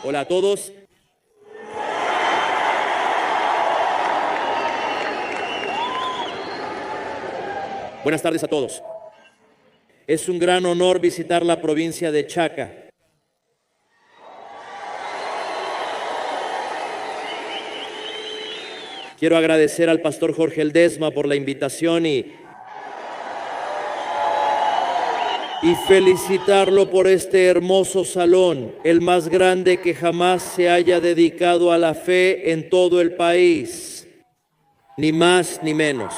Hola a todos. Buenas tardes a todos. Es un gran honor visitar la provincia de Chaca. Quiero agradecer al pastor Jorge Ledesma por la invitación y felicitarlo por este hermoso salón, el más grande que jamás se haya dedicado a la fe en todo el país, ni más ni menos.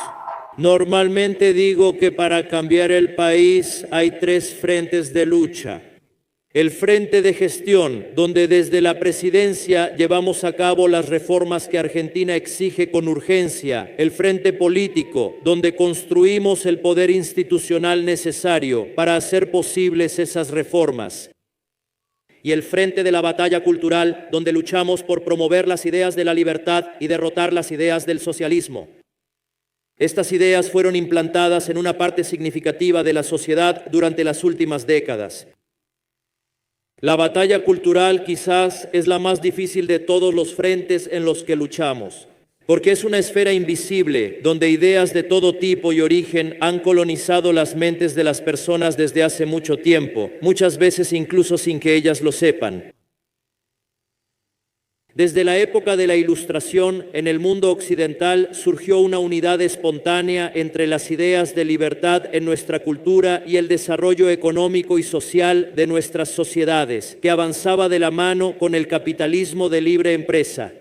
Normalmente digo que para cambiar el país hay 3 frentes de lucha. El frente de gestión, donde desde la presidencia llevamos a cabo las reformas que Argentina exige con urgencia. El frente político, donde construimos el poder institucional necesario para hacer posibles esas reformas. Y el frente de la batalla cultural, donde luchamos por promover las ideas de la libertad y derrotar las ideas del socialismo. Estas ideas fueron implantadas en una parte significativa de la sociedad durante las últimas décadas. La batalla cultural quizás es la más difícil de todos los frentes en los que luchamos, porque es una esfera invisible donde ideas de todo tipo y origen han colonizado las mentes de las personas desde hace mucho tiempo, muchas veces incluso sin que ellas lo sepan. Desde la época de la Ilustración, en el mundo occidental surgió una unidad espontánea entre las ideas de libertad en nuestra cultura y el desarrollo económico y social de nuestras sociedades, que avanzaba de la mano con el capitalismo de libre empresa.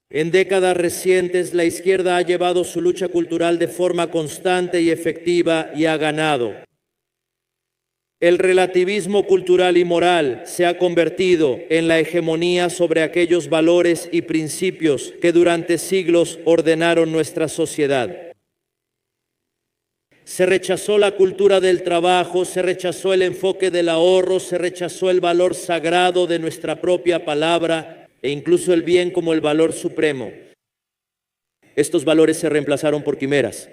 En décadas recientes, la izquierda ha llevado su lucha cultural de forma constante y efectiva y ha ganado. El relativismo cultural y moral se ha convertido en la hegemonía sobre aquellos valores y principios que durante siglos ordenaron nuestra sociedad. Se rechazó la cultura del trabajo, se rechazó el enfoque del ahorro, se rechazó el valor sagrado de nuestra propia palabra e incluso el bien como el valor supremo. Estos valores se reemplazaron por quimeras.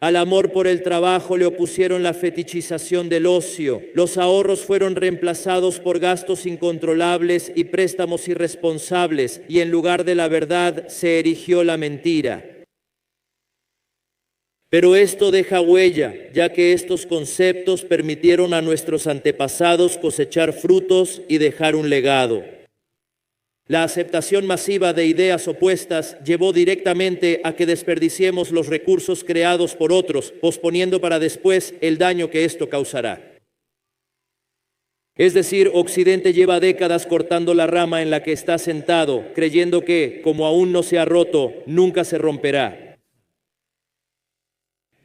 Al amor por el trabajo le opusieron la fetichización del ocio. Los ahorros fueron reemplazados por gastos incontrolables y préstamos irresponsables, y en lugar de la verdad se erigió la mentira. Pero esto deja huella, ya que estos conceptos permitieron a nuestros antepasados cosechar frutos y dejar un legado. La aceptación masiva de ideas opuestas llevó directamente a que desperdiciemos los recursos creados por otros, posponiendo para después el daño que esto causará. Es decir, Occidente lleva décadas cortando la rama en la que está sentado, creyendo que, como aún no se ha roto, nunca se romperá.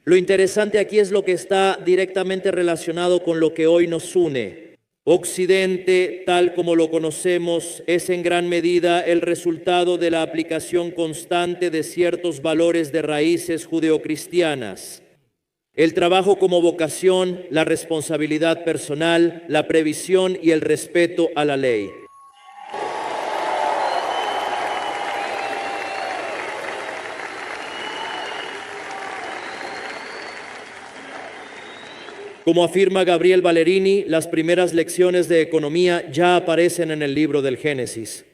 Lo interesante aquí es lo que está directamente relacionado con lo que hoy nos une. Occidente, tal como lo conocemos, es en gran medida el resultado de la aplicación constante de ciertos valores de raíces judeocristianas. El trabajo como vocación, la responsabilidad personal, la previsión y el respeto a la ley. Como afirma Gabriel Ballerini, las primeras lecciones de economía ya aparecen en el libro del Génesis.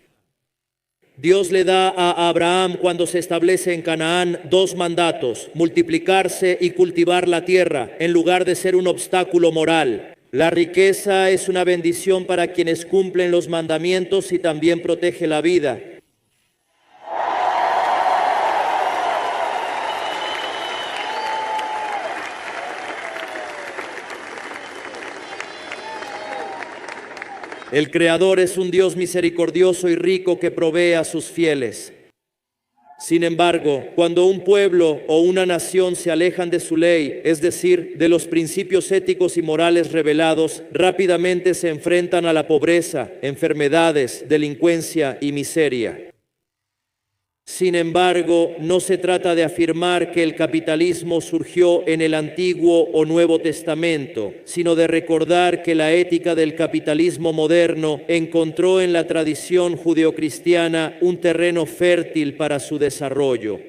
Dios le da a Abraham, cuando se establece en Canaán, 2 mandatos: multiplicarse y cultivar la tierra, en lugar de ser un obstáculo moral. La riqueza es una bendición para quienes cumplen los mandamientos y también protege la vida. El Creador es un Dios misericordioso y rico que provee a sus fieles. Sin embargo, cuando un pueblo o una nación se alejan de su ley, es decir, de los principios éticos y morales revelados, rápidamente se enfrentan a la pobreza, enfermedades, delincuencia y miseria. Sin embargo, no se trata de afirmar que el capitalismo surgió en el Antiguo o Nuevo Testamento, sino de recordar que la ética del capitalismo moderno encontró en la tradición judeocristiana un terreno fértil para su desarrollo.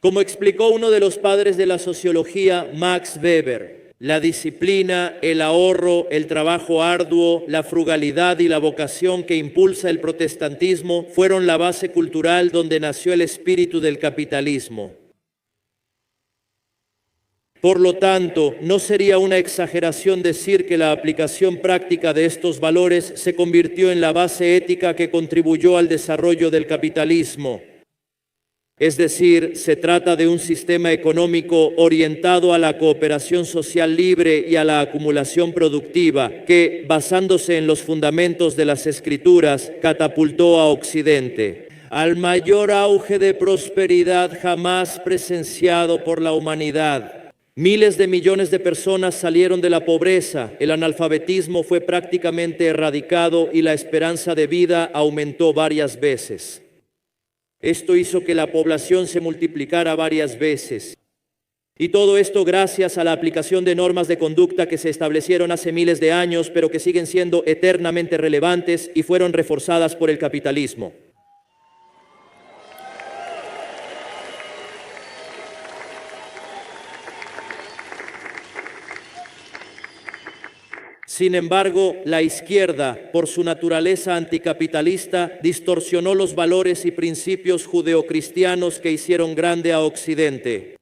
Como explicó uno de los padres de la sociología, Max Weber, La disciplina, el ahorro, el trabajo arduo, la frugalidad y la vocación que impulsa el protestantismo fueron la base cultural donde nació el espíritu del capitalismo. Por lo tanto, no sería una exageración decir que la aplicación práctica de estos valores se convirtió en la base ética que contribuyó al desarrollo del capitalismo. Es decir, se trata de un sistema económico orientado a la cooperación social libre y a la acumulación productiva, que, basándose en los fundamentos de las Escrituras, catapultó a Occidente al mayor auge de prosperidad jamás presenciado por la humanidad. Miles de millones de personas salieron de la pobreza, el analfabetismo fue prácticamente erradicado y la esperanza de vida aumentó varias veces. Esto hizo que la población se multiplicara varias veces. Y todo esto gracias a la aplicación de normas de conducta que se establecieron hace miles de años, pero que siguen siendo eternamente relevantes y fueron reforzadas por el capitalismo. Sin embargo, la izquierda, por su naturaleza anticapitalista, distorsionó los valores y principios judeocristianos que hicieron grande a Occidente.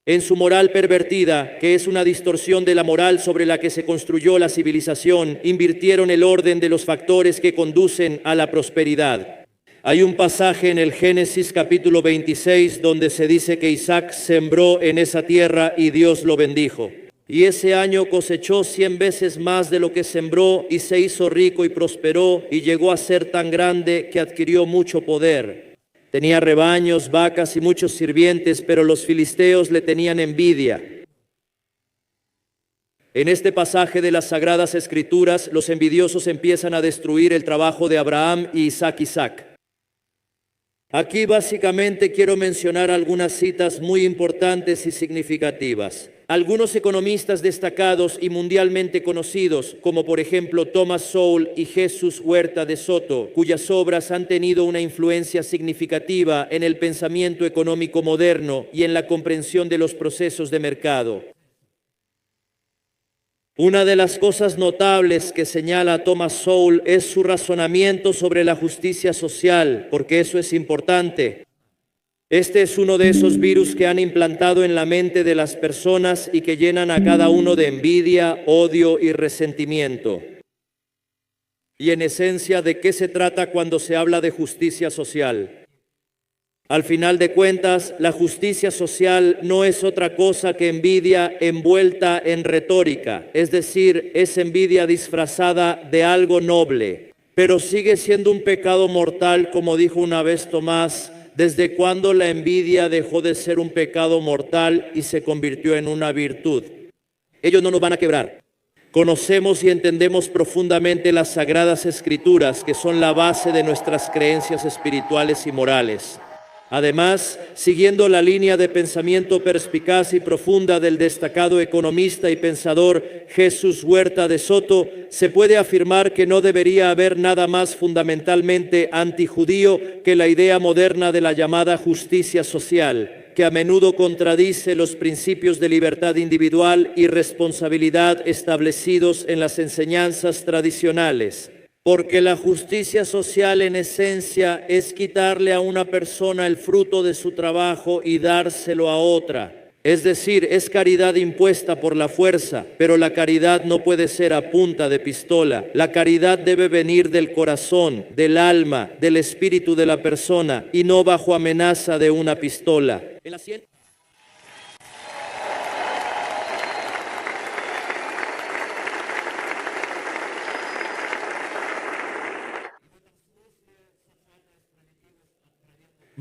En su moral pervertida, que es una distorsión de la moral sobre la que se construyó la civilización, invirtieron el orden de los factores que conducen a la prosperidad. Hay un pasaje en el Génesis capítulo 26 donde se dice que Isaac sembró en esa tierra y Dios lo bendijo. Y ese año cosechó 100 veces más de lo que sembró y se hizo rico y prosperó y llegó a ser tan grande que adquirió mucho poder. Tenía rebaños, vacas y muchos sirvientes, pero los filisteos le tenían envidia. En este pasaje de las Sagradas Escrituras, los envidiosos empiezan a destruir el trabajo de Abraham y Isaac. Aquí básicamente quiero mencionar algunas citas muy importantes y significativas. Algunos economistas destacados y mundialmente conocidos, como por ejemplo Thomas Sowell y Jesús Huerta de Soto, cuyas obras han tenido una influencia significativa en el pensamiento económico moderno y en la comprensión de los procesos de mercado. Una de las cosas notables que señala Thomas Sowell es su razonamiento sobre la justicia social, porque eso es importante. Este es uno de esos virus que han implantado en la mente de las personas y que llenan a cada uno de envidia, odio y resentimiento. Y en esencia, ¿de qué se trata cuando se habla de justicia social? Al final de cuentas, la justicia social no es otra cosa que envidia envuelta en retórica, es decir, es envidia disfrazada de algo noble, pero sigue siendo un pecado mortal, como dijo una vez Tomás. ¿Desde cuándo la envidia dejó de ser un pecado mortal y se convirtió en una virtud? Ellos no nos van a quebrar. Conocemos y entendemos profundamente las Sagradas Escrituras, que son la base de nuestras creencias espirituales y morales. Además, siguiendo la línea de pensamiento perspicaz y profunda del destacado economista y pensador Jesús Huerta de Soto, se puede afirmar que no debería haber nada más fundamentalmente antijudío que la idea moderna de la llamada justicia social, que a menudo contradice los principios de libertad individual y responsabilidad establecidos en las enseñanzas tradicionales. Porque la justicia social en esencia es quitarle a una persona el fruto de su trabajo y dárselo a otra. Es decir, es caridad impuesta por la fuerza, pero la caridad no puede ser a punta de pistola. La caridad debe venir del corazón, del alma, del espíritu de la persona y no bajo amenaza de una pistola.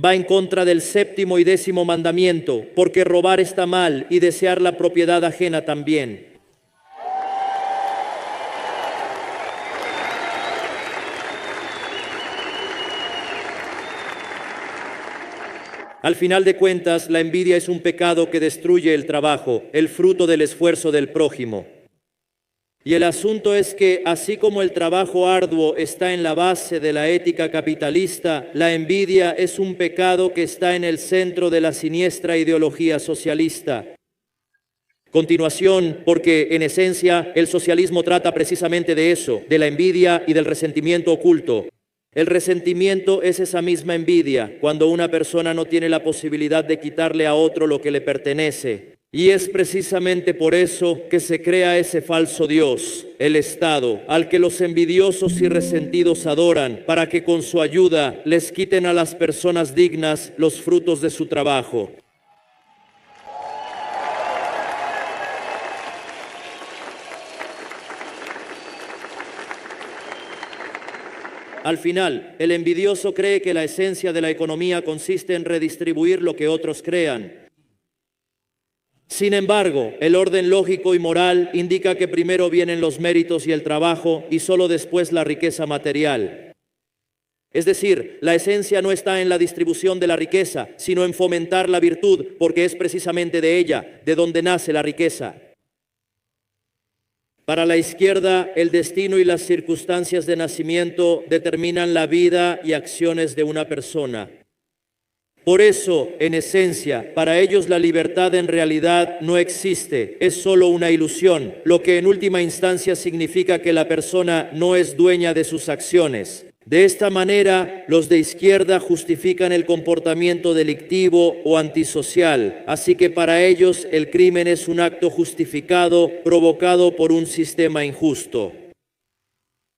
Va en contra del 7º y 10º mandamiento, porque robar está mal y desear la propiedad ajena también. Al final de cuentas, la envidia es un pecado que destruye el trabajo, el fruto del esfuerzo del prójimo. Y el asunto es que, así como el trabajo arduo está en la base de la ética capitalista, la envidia es un pecado que está en el centro de la siniestra ideología socialista. Continuación, porque en esencia el socialismo trata precisamente de eso, de la envidia y del resentimiento oculto. El resentimiento es esa misma envidia, cuando una persona no tiene la posibilidad de quitarle a otro lo que le pertenece. Y es precisamente por eso que se crea ese falso Dios, el Estado, al que los envidiosos y resentidos adoran, para que con su ayuda les quiten a las personas dignas los frutos de su trabajo. Al final, el envidioso cree que la esencia de la economía consiste en redistribuir lo que otros crean. Sin embargo, el orden lógico y moral indica que primero vienen los méritos y el trabajo y solo después la riqueza material. Es decir, la esencia no está en la distribución de la riqueza, sino en fomentar la virtud, porque es precisamente de ella, de donde nace la riqueza. Para la izquierda, el destino y las circunstancias de nacimiento determinan la vida y acciones de una persona. Por eso, en esencia, para ellos la libertad en realidad no existe, es solo una ilusión, lo que en última instancia significa que la persona no es dueña de sus acciones. De esta manera, los de izquierda justifican el comportamiento delictivo o antisocial, así que para ellos el crimen es un acto justificado provocado por un sistema injusto.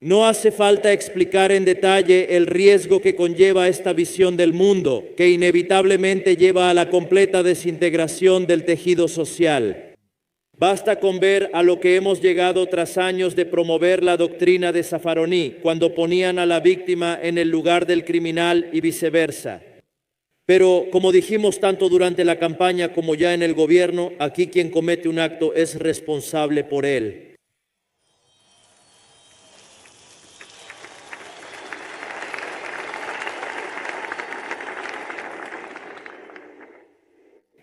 No hace falta explicar en detalle el riesgo que conlleva esta visión del mundo, que inevitablemente lleva a la completa desintegración del tejido social. Basta con ver a lo que hemos llegado tras años de promover la doctrina de Zaffaroni, cuando ponían a la víctima en el lugar del criminal y viceversa. Pero, como dijimos tanto durante la campaña como ya en el gobierno, aquí quien comete un acto es responsable por él.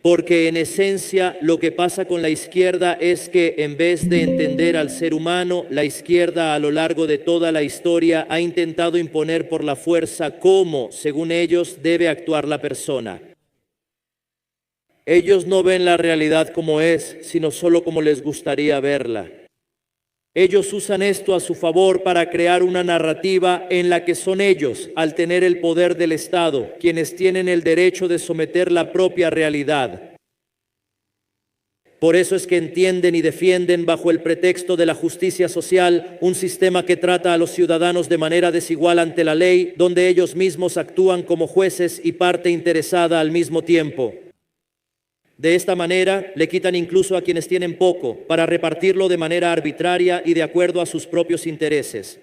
Porque en esencia lo que pasa con la izquierda es que en vez de entender al ser humano, la izquierda a lo largo de toda la historia ha intentado imponer por la fuerza cómo, según ellos, debe actuar la persona. Ellos no ven la realidad como es, sino solo como les gustaría verla. Ellos usan esto a su favor para crear una narrativa en la que son ellos, al tener el poder del Estado, quienes tienen el derecho de someter la propia realidad. Por eso es que entienden y defienden bajo el pretexto de la justicia social un sistema que trata a los ciudadanos de manera desigual ante la ley, donde ellos mismos actúan como jueces y parte interesada al mismo tiempo. De esta manera, le quitan incluso a quienes tienen poco, para repartirlo de manera arbitraria y de acuerdo a sus propios intereses.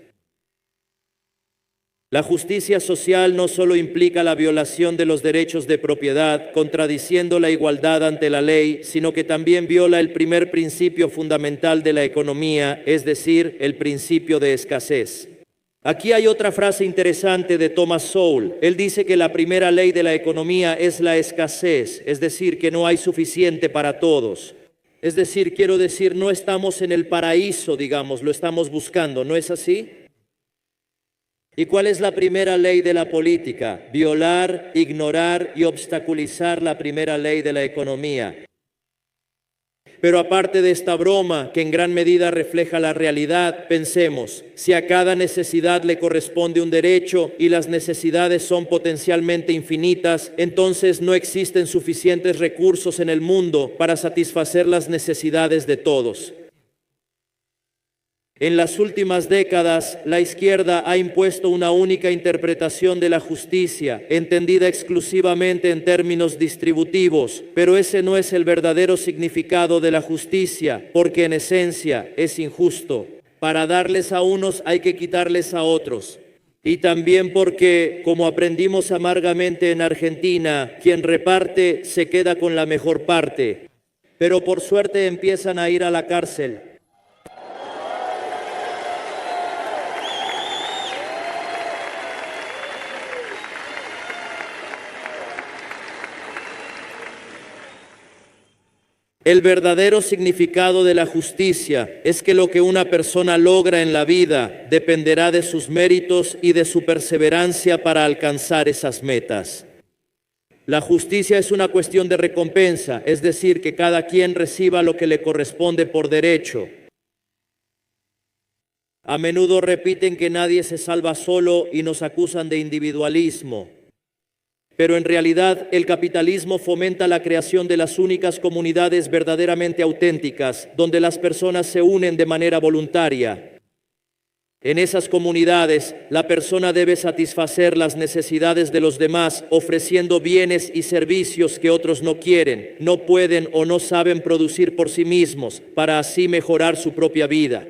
La justicia social no solo implica la violación de los derechos de propiedad, contradiciendo la igualdad ante la ley, sino que también viola el primer principio fundamental de la economía, es decir, el principio de escasez. Aquí hay otra frase interesante de Thomas Sowell. Él dice que la primera ley de la economía es la escasez, es decir, que no hay suficiente para todos. Es decir, quiero decir, no estamos en el paraíso, digamos, lo estamos buscando, ¿no es así? ¿Y cuál es la primera ley de la política? Violar, ignorar y obstaculizar la primera ley de la economía. Pero aparte de esta broma, que en gran medida refleja la realidad, pensemos, si a cada necesidad le corresponde un derecho y las necesidades son potencialmente infinitas, entonces no existen suficientes recursos en el mundo para satisfacer las necesidades de todos. En las últimas décadas, la izquierda ha impuesto una única interpretación de la justicia, entendida exclusivamente en términos distributivos, pero ese no es el verdadero significado de la justicia, porque en esencia es injusto. Para darles a unos hay que quitarles a otros. Y también porque, como aprendimos amargamente en Argentina, quien reparte se queda con la mejor parte. Pero por suerte empiezan a ir a la cárcel. El verdadero significado de la justicia es que lo que una persona logra en la vida dependerá de sus méritos y de su perseverancia para alcanzar esas metas. La justicia es una cuestión de recompensa, es decir, que cada quien reciba lo que le corresponde por derecho. A menudo repiten que nadie se salva solo y nos acusan de individualismo. Pero en realidad el capitalismo fomenta la creación de las únicas comunidades verdaderamente auténticas, donde las personas se unen de manera voluntaria. En esas comunidades, la persona debe satisfacer las necesidades de los demás, ofreciendo bienes y servicios que otros no quieren, no pueden o no saben producir por sí mismos, para así mejorar su propia vida.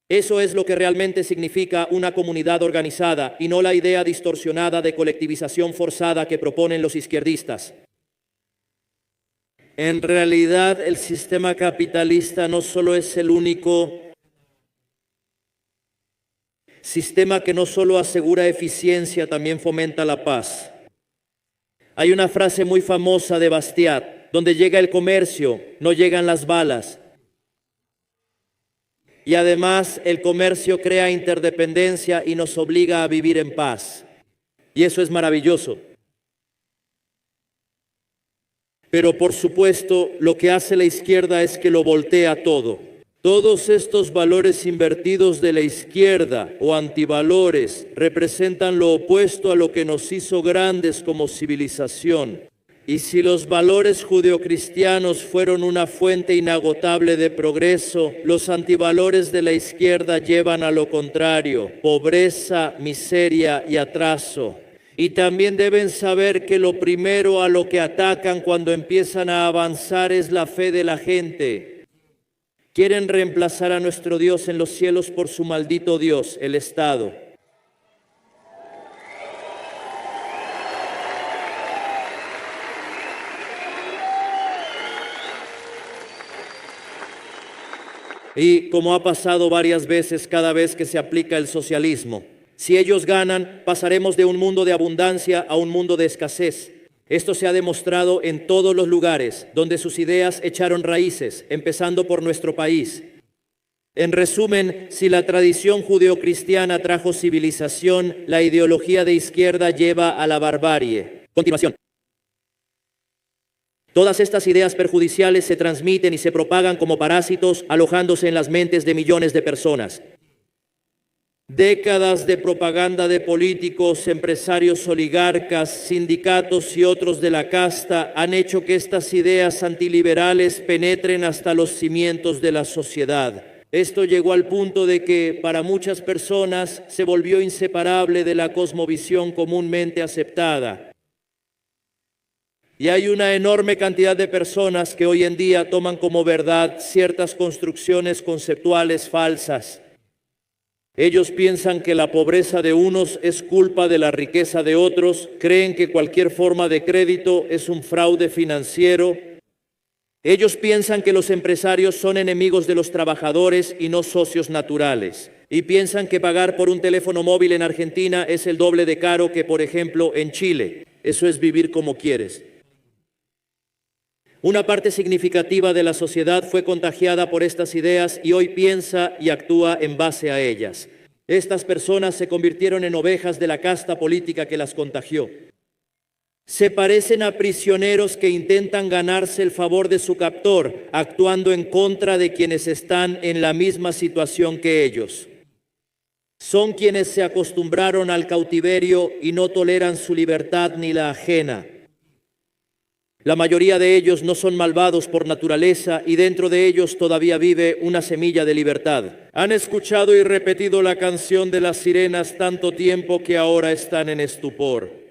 Eso es lo que realmente significa una comunidad organizada y no la idea distorsionada de colectivización forzada que proponen los izquierdistas. En realidad, el sistema capitalista no solo es el único sistema que no solo asegura eficiencia, también fomenta la paz. Hay una frase muy famosa de Bastiat: donde llega el comercio, no llegan las balas. Y además el comercio crea interdependencia y nos obliga a vivir en paz. Y eso es maravilloso. Pero por supuesto, lo que hace la izquierda es que lo voltea todo. Todos estos valores invertidos de la izquierda o antivalores representan lo opuesto a lo que nos hizo grandes como civilización. Y si los valores judeocristianos fueron una fuente inagotable de progreso, los antivalores de la izquierda llevan a lo contrario: pobreza, miseria y atraso. Y también deben saber que lo primero a lo que atacan cuando empiezan a avanzar es la fe de la gente. Quieren reemplazar a nuestro Dios en los cielos por su maldito Dios, el Estado. Y como ha pasado varias veces cada vez que se aplica el socialismo, si ellos ganan, pasaremos de un mundo de abundancia a un mundo de escasez. Esto se ha demostrado en todos los lugares donde sus ideas echaron raíces, empezando por nuestro país. En resumen, si la tradición judeocristiana trajo civilización, la ideología de izquierda lleva a la barbarie. Continuación. Todas estas ideas perjudiciales se transmiten y se propagan como parásitos, alojándose en las mentes de millones de personas. Décadas de propaganda de políticos, empresarios, oligarcas, sindicatos y otros de la casta han hecho que estas ideas antiliberales penetren hasta los cimientos de la sociedad. Esto llegó al punto de que para muchas personas se volvió inseparable de la cosmovisión comúnmente aceptada. Y hay una enorme cantidad de personas que hoy en día toman como verdad ciertas construcciones conceptuales falsas. Ellos piensan que la pobreza de unos es culpa de la riqueza de otros, creen que cualquier forma de crédito es un fraude financiero. Ellos piensan que los empresarios son enemigos de los trabajadores y no socios naturales. Y piensan que pagar por un teléfono móvil en Argentina es el doble de caro que, por ejemplo, en Chile. Eso es vivir como quieres. Una parte significativa de la sociedad fue contagiada por estas ideas y hoy piensa y actúa en base a ellas. Estas personas se convirtieron en ovejas de la casta política que las contagió. Se parecen a prisioneros que intentan ganarse el favor de su captor, actuando en contra de quienes están en la misma situación que ellos. Son quienes se acostumbraron al cautiverio y no toleran su libertad ni la ajena. La mayoría de ellos no son malvados por naturaleza y dentro de ellos todavía vive una semilla de libertad. Han escuchado y repetido la canción de las sirenas tanto tiempo que ahora están en estupor.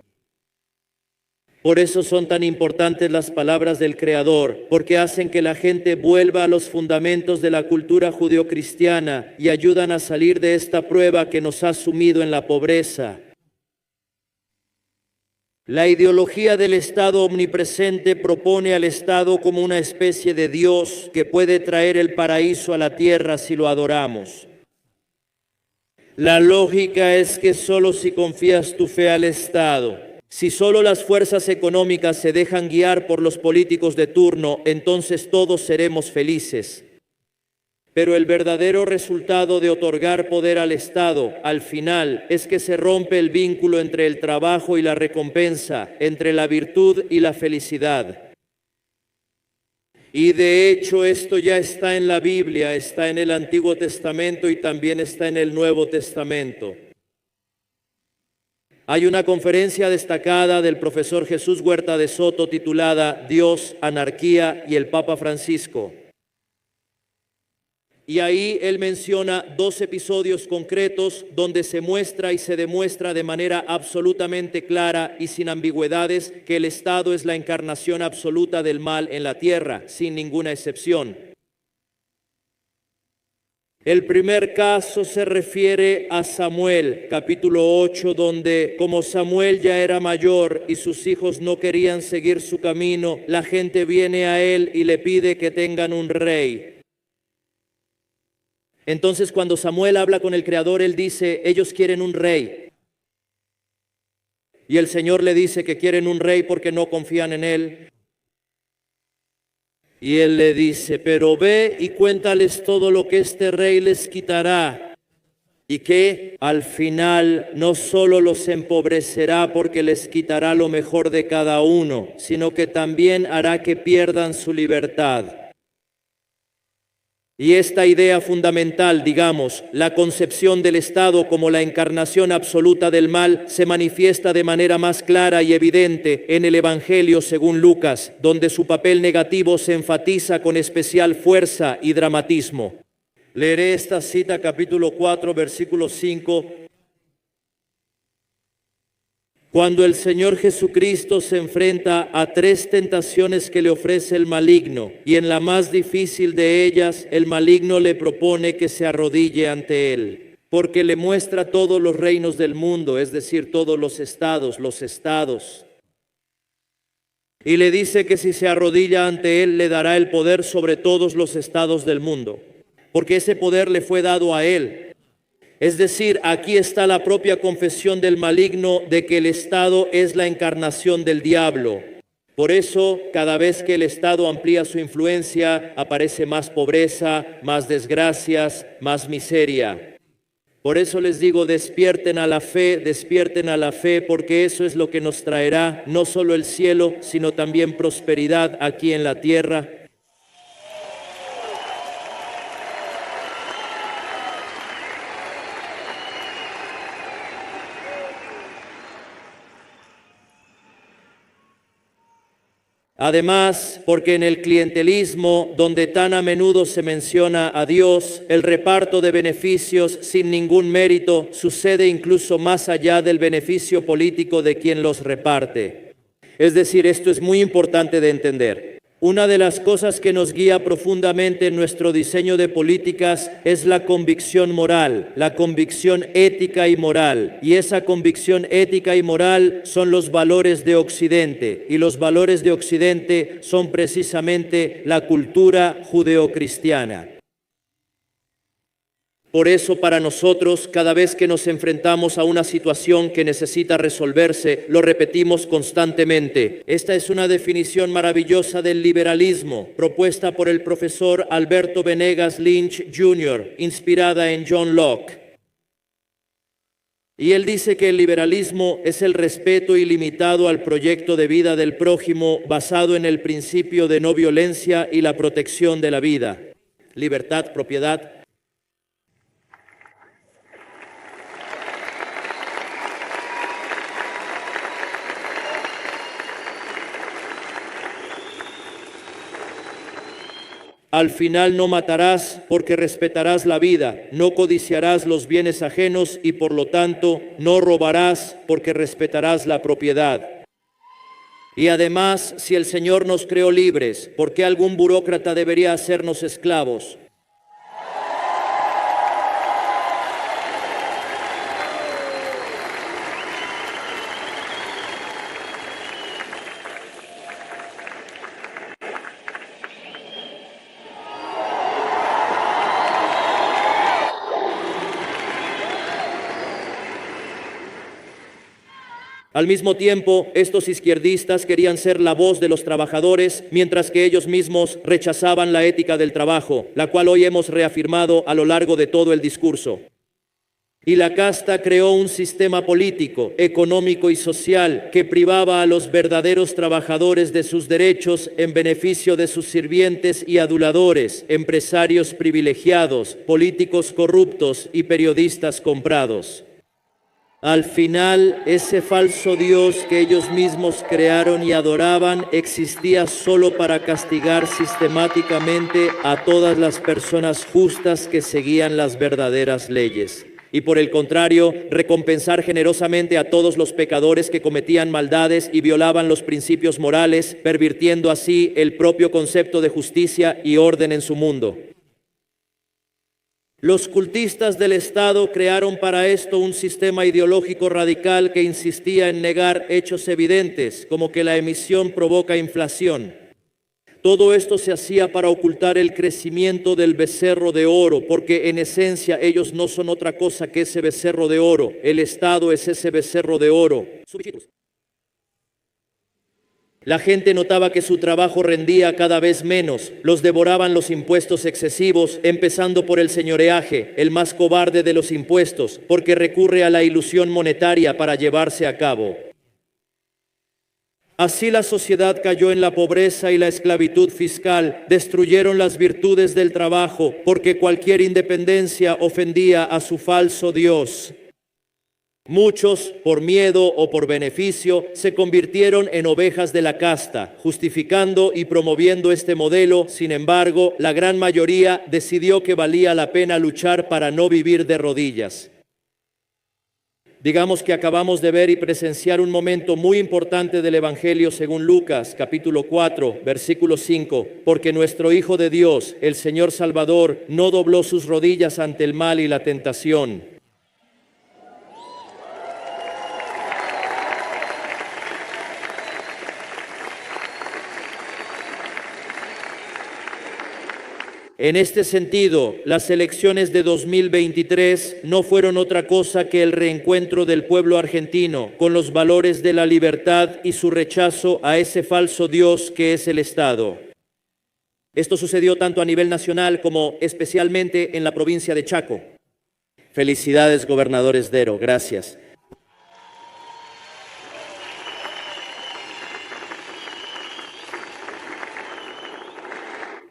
Por eso son tan importantes las palabras del Creador, porque hacen que la gente vuelva a los fundamentos de la cultura judeocristiana y ayudan a salir de esta prueba que nos ha sumido en la pobreza. La ideología del Estado omnipresente propone al Estado como una especie de Dios que puede traer el paraíso a la tierra si lo adoramos. La lógica es que solo si confías tu fe al Estado, si solo las fuerzas económicas se dejan guiar por los políticos de turno, entonces todos seremos felices. Pero el verdadero resultado de otorgar poder al Estado, al final, es que se rompe el vínculo entre el trabajo y la recompensa, entre la virtud y la felicidad. Y de hecho esto ya está en la Biblia, está en el Antiguo Testamento y también está en el Nuevo Testamento. Hay una conferencia destacada del profesor Jesús Huerta de Soto titulada Dios, Anarquía y el Papa Francisco. Y ahí él menciona 2 episodios concretos donde se muestra y se demuestra de manera absolutamente clara y sin ambigüedades que el Estado es la encarnación absoluta del mal en la tierra, sin ninguna excepción. El primer caso se refiere a Samuel, capítulo 8, donde como Samuel ya era mayor y sus hijos no querían seguir su camino, la gente viene a él y le pide que tengan un rey. Entonces, cuando Samuel habla con el Creador, él dice, ellos quieren un rey. Y el Señor le dice que quieren un rey porque no confían en él. Y él le dice, pero ve y cuéntales todo lo que este rey les quitará. Y que al final no solo los empobrecerá porque les quitará lo mejor de cada uno, sino que también hará que pierdan su libertad. Y esta idea fundamental, digamos, la concepción del Estado como la encarnación absoluta del mal, se manifiesta de manera más clara y evidente en el Evangelio según Lucas, donde su papel negativo se enfatiza con especial fuerza y dramatismo. Leeré esta cita, capítulo 4, versículo 5. Cuando el Señor Jesucristo se enfrenta a 3 tentaciones que le ofrece el maligno, y en la más difícil de ellas, el maligno le propone que se arrodille ante él, porque le muestra todos los reinos del mundo, es decir, todos los estados, y le dice que si se arrodilla ante él, le dará el poder sobre todos los estados del mundo, porque ese poder le fue dado a él. Es decir, aquí está la propia confesión del maligno de que el Estado es la encarnación del diablo. Por eso, cada vez que el Estado amplía su influencia, aparece más pobreza, más desgracias, más miseria. Por eso les digo, despierten a la fe, porque eso es lo que nos traerá no solo el cielo, sino también prosperidad aquí en la tierra. Además, porque en el clientelismo, donde tan a menudo se menciona a Dios, el reparto de beneficios sin ningún mérito sucede incluso más allá del beneficio político de quien los reparte. Es decir, esto es muy importante de entender. Una de las cosas que nos guía profundamente en nuestro diseño de políticas es la convicción moral, la convicción ética y moral. Y esa convicción ética y moral son los valores de Occidente. Y los valores de Occidente son precisamente la cultura judeocristiana. Por eso, para nosotros, cada vez que nos enfrentamos a una situación que necesita resolverse, lo repetimos constantemente. Esta es una definición maravillosa del liberalismo, propuesta por el profesor Alberto Venegas Lynch Jr., inspirada en John Locke. Y él dice que el liberalismo es el respeto ilimitado al proyecto de vida del prójimo basado en el principio de no violencia y la protección de la vida. Libertad, propiedad. Al final no matarás porque respetarás la vida, no codiciarás los bienes ajenos y por lo tanto no robarás porque respetarás la propiedad. Y además, si el Señor nos creó libres, ¿por qué algún burócrata debería hacernos esclavos? Al mismo tiempo, estos izquierdistas querían ser la voz de los trabajadores, mientras que ellos mismos rechazaban la ética del trabajo, la cual hoy hemos reafirmado a lo largo de todo el discurso. Y la casta creó un sistema político, económico y social que privaba a los verdaderos trabajadores de sus derechos en beneficio de sus sirvientes y aduladores, empresarios privilegiados, políticos corruptos y periodistas comprados. Al final, ese falso Dios que ellos mismos crearon y adoraban existía solo para castigar sistemáticamente a todas las personas justas que seguían las verdaderas leyes. Y por el contrario, recompensar generosamente a todos los pecadores que cometían maldades y violaban los principios morales, pervirtiendo así el propio concepto de justicia y orden en su mundo. Los cultistas del Estado crearon para esto un sistema ideológico radical que insistía en negar hechos evidentes, como que la emisión provoca inflación. Todo esto se hacía para ocultar el crecimiento del becerro de oro, porque en esencia ellos no son otra cosa que ese becerro de oro. El Estado es ese becerro de oro. La gente notaba que su trabajo rendía cada vez menos, los devoraban los impuestos excesivos, empezando por el señoreaje, el más cobarde de los impuestos, porque recurre a la ilusión monetaria para llevarse a cabo. Así la sociedad cayó en la pobreza y la esclavitud fiscal, destruyeron las virtudes del trabajo, porque cualquier independencia ofendía a su falso Dios. Muchos, por miedo o por beneficio, se convirtieron en ovejas de la casta, justificando y promoviendo este modelo. Sin embargo, la gran mayoría decidió que valía la pena luchar para no vivir de rodillas. Digamos que acabamos de ver y presenciar un momento muy importante del Evangelio según Lucas, capítulo 4, versículo 5, porque nuestro Hijo de Dios, el Señor Salvador, no dobló sus rodillas ante el mal y la tentación. En este sentido, las elecciones de 2023 no fueron otra cosa que el reencuentro del pueblo argentino con los valores de la libertad y su rechazo a ese falso Dios que es el Estado. Esto sucedió tanto a nivel nacional como especialmente en la provincia de Chaco. Felicidades, gobernador Esdero, gracias.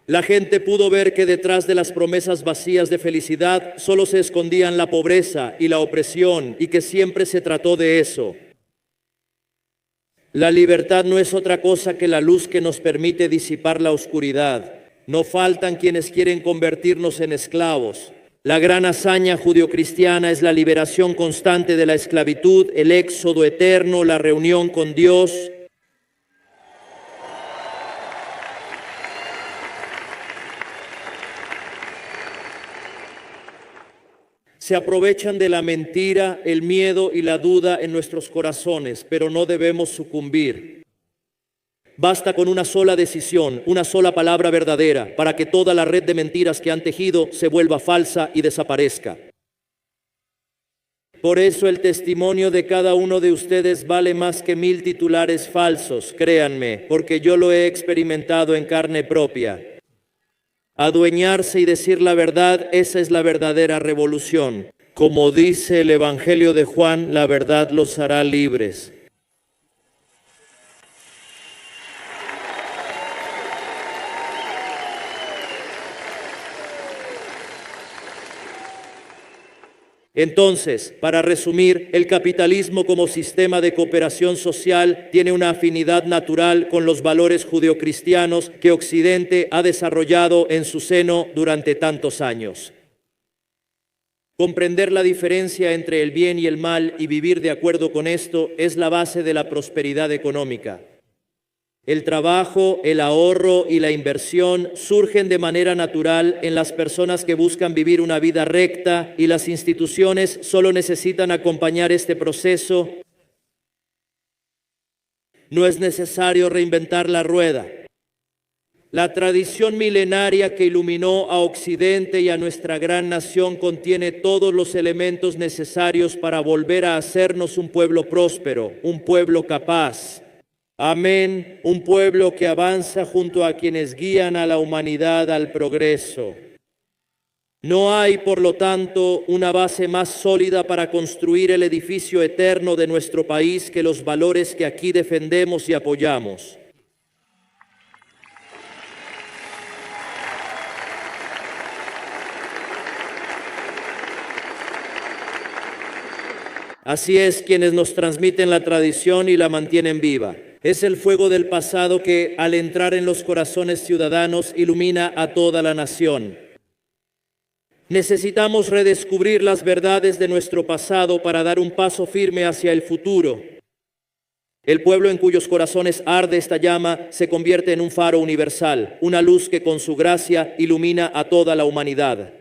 La gente pudo ver que detrás de las promesas vacías de felicidad solo se escondían la pobreza y la opresión y que siempre se trató de eso. La libertad no es otra cosa que la luz que nos permite disipar la oscuridad. No faltan quienes quieren convertirnos en esclavos. La gran hazaña judio-cristiana es la liberación constante de la esclavitud, el éxodo eterno, la reunión con Dios. Se aprovechan de la mentira, el miedo y la duda en nuestros corazones, pero no debemos sucumbir. Basta con una sola decisión, una sola palabra verdadera, para que toda la red de mentiras que han tejido se vuelva falsa y desaparezca. Por eso el testimonio de cada uno de ustedes vale más que 1000 titulares falsos, créanme, porque yo lo he experimentado en carne propia. Adueñarse y decir la verdad, esa es la verdadera revolución. Como dice el Evangelio de Juan, la verdad los hará libres. Entonces, para resumir, el capitalismo como sistema de cooperación social tiene una afinidad natural con los valores judeocristianos que Occidente ha desarrollado en su seno durante tantos años. Comprender la diferencia entre el bien y el mal y vivir de acuerdo con esto es la base de la prosperidad económica. El trabajo, el ahorro y la inversión surgen de manera natural en las personas que buscan vivir una vida recta y las instituciones solo necesitan acompañar este proceso. No es necesario reinventar la rueda. La tradición milenaria que iluminó a Occidente y a nuestra gran nación contiene todos los elementos necesarios para volver a hacernos un pueblo próspero, un pueblo capaz. Amén, un pueblo que avanza junto a quienes guían a la humanidad al progreso. No hay, por lo tanto, una base más sólida para construir el edificio eterno de nuestro país que los valores que aquí defendemos y apoyamos. Así es, quienes nos transmiten la tradición y la mantienen viva. Es el fuego del pasado que, al entrar en los corazones ciudadanos, ilumina a toda la nación. Necesitamos redescubrir las verdades de nuestro pasado para dar un paso firme hacia el futuro. El pueblo en cuyos corazones arde esta llama se convierte en un faro universal, una luz que con su gracia ilumina a toda la humanidad.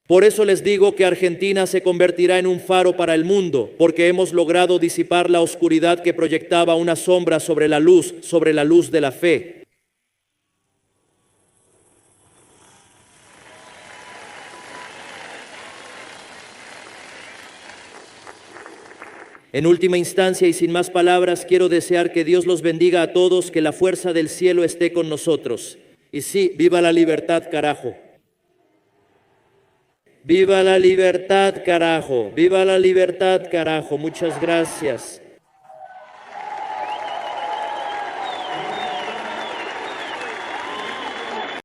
Por eso les digo que Argentina se convertirá en un faro para el mundo, porque hemos logrado disipar la oscuridad que proyectaba una sombra sobre la luz de la fe. En última instancia y sin más palabras, quiero desear que Dios los bendiga a todos, que la fuerza del cielo esté con nosotros. Y sí, viva la libertad, carajo. ¡Viva la libertad, carajo! ¡Viva la libertad, carajo! Muchas gracias.